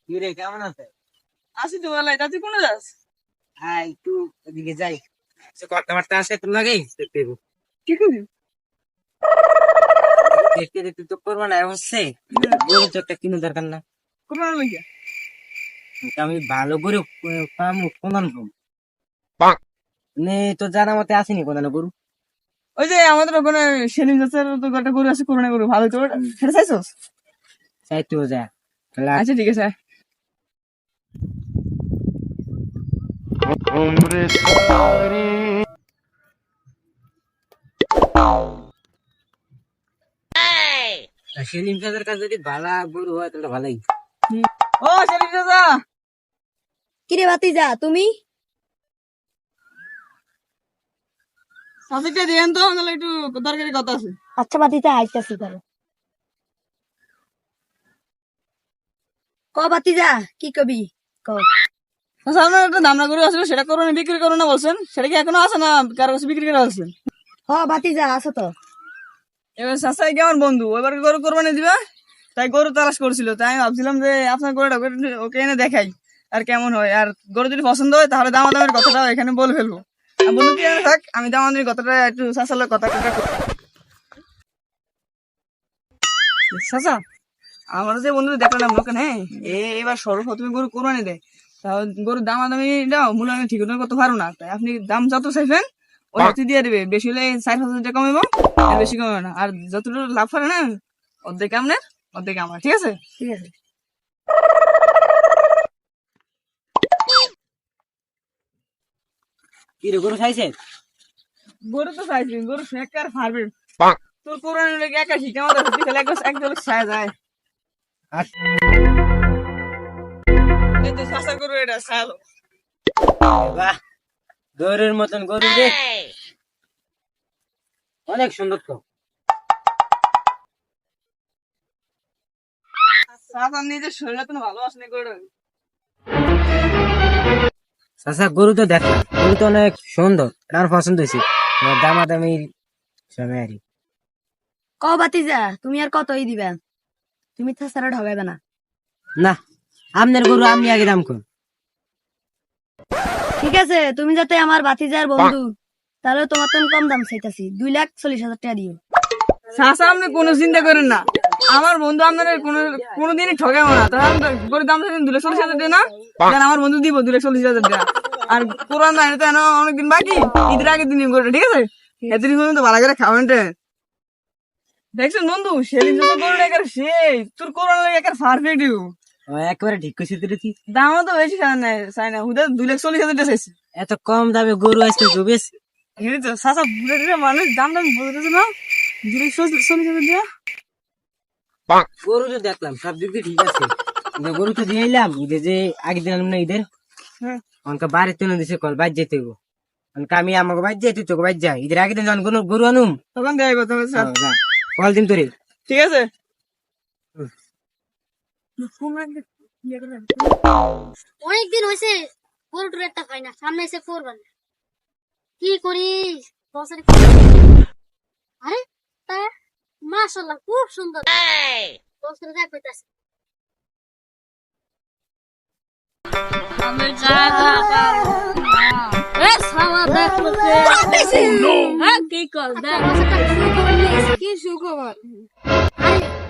কি রে কেমন আছে? আসি তো ভালো, তা তুই কোনে যাস? হ্যাঁ একটু এদিকে যাই, কথাবার্তা আছে তোর লাগেই দেখতে দেবো। কি করবি? দেখতে দেখতে তো করবো না হচ্ছে, গরু তো একটা কিনে দরকার না। কোরবানি লাগিয়া আমি ভালো গরু পামু কোনান পাবো নে, তো জানা মতে আসেনি কোনানো গরু। ওই যে আমাদের ওখানে সেলিম চাচার তো একটা গরু আছে, কোরবানি গরু ভালো তো, সেটা চাইছস? চাইতেও যা তাহলে আচ্ছা ঠিক আছে। সেলিম সাহেবের কাছে যদি ভালো গরু হয় তাহলে ভালোই। ও সেলিম চাচা, কিরে ভাতিজা তুমি? সাথীটা দিয়েন তো, নাহলে একটু দরকারি কথা আছে। আচ্ছা ভাতিজা আইতাছি তাহলে। ক ভাতিজা কি কবি ক। আচ্ছা, আপনার একটা দামনা গরু আসলে সেটা কোরবানি বিক্রি করো না বলছেন, সেটা কি এখনো আছে না কারো কাছে বিক্রি করে আসছেন? হ ভাতিজা আছো তো। এবার চাচাই কি আমার বন্ধু, এবার গরু কোরবানি দিবা, তাই গরু তালাশ করছিল, তাই আমি ভাবছিলাম যে আপনার গরুটা ওকে এনে দেখাই আর কেমন হয়, আর গরু যদি পছন্দ হয় তাহলে দামাদামের কথাটা এখানে বলে ফেলবো। আর বন্ধু কি জানে থাক, আমি দামাদামের কথাটা একটু চাচার কথা চাচা, আমার যে বন্ধু দেখলাম দোকান, হ্যাঁ এবার সর্বপ্রথমে গরু কোরবানি দেয়, তাহলে গরুর দামাদামি দাও মূল্য আমি ঠিক করতে পারবো না, তাই আপনি দাম যত চাইবেন ওই হাতে দিয়ে দিবে, বেশি হলে 4,000 টাকা কমাবো, আর বেশি কমাবো না, আর যতটুকু লাভ করে না অর্ধেক আপনার অর্ধেক আমার, ঠিক আছে? ঠিক আছে। কি রে গরু চাইছে? গরু তো চাইছি, গরু শেখার পারবে তোর কোরবানি লেগে একা শিখে আমাদের একদম ছায়া যায়। এই তো চাষা গরু, এটা ছায়ালো। বাহ, গরুর মতন গরু রে, অনেক সুন্দর তো। চাষা নিজের শরীরে তো ভালো আসেনি গরু। চাচা গরু তো দেখলাম, গরু তো অনেক সুন্দর, আমার পছন্দ হয়েছে। দামাদামি সময় আর ক ভাতিজা তুমি আর কতই দিবা? তুমি তো সারা ঢগাইবে না। না, আপনার গরু আপনি আগে দাম করুন। ঠিক আছে, তুমি যাতে আমার ভাতিজার বন্ধু, তাহলে তোমার তো কম দাম চাইতাছি, 2,40,000 টাকা দিও। চাষা আপনি কোনো চিন্তা করেন না, আমার বন্ধু আপনার কোনোদিনই ঠকাবো না, তাহলে আমি গরুর দাম চাইছেন 2,40,000 টাকা না, দেন আমার বন্ধু দিব 2,40,000 টাকা। আর কোরআন না এটা তো অনেকদিন বাকি, ঈদের আগের দিন গরুটা, ঠিক আছে? এতদিন পর্যন্ত ভালো করে খাওয়ান। দেখছেন বন্ধু, সেদিন তো গরুটা একের সেই তোর কোরআন লাগে একের পারফেক্ট ইউ। একেবারে ঠিক করছি তুই। দামও তো বেশি চাই না, হুদা 2,40,000 টাকা চাইছি। এত কম দামে গরু আজকে বেশ। এই তো চাচা বুঝে দিলে মানুষ দাম বলতেছে না, 2,40,000 টাকা। গরু তো দেখলাম সব দিক দিয়ে ঠিক আছে, কিন্তু গরু তো দিয়ে এলাম ঈদের যে আগের দিন আনলাম না, ঈদের হ্যাঁ অনকা বাড়িতে তুলে দিছে কল বাইর যেতে গো, অনকা আমি আমাকে বাইর যাই তুই তোকে বাইর যা, ঈদের আগের দিন যখন গরু গরু আনুম তখন দেখাইবো তোমার স্যার, যা, কল দিন তোরে। ঠিক আছে? অনেকদিন হয়েছে গরুটুর একটা খাই না, সামনে এসে করবেন কি করি বছরে। আরে তা মাশাআল্লাহ খুব সুন্দর বছরে যা কইতাছে। আমি যা এ সালা দেখলো হ্যাঁ কি কর দেখ কি সুখবর। আরে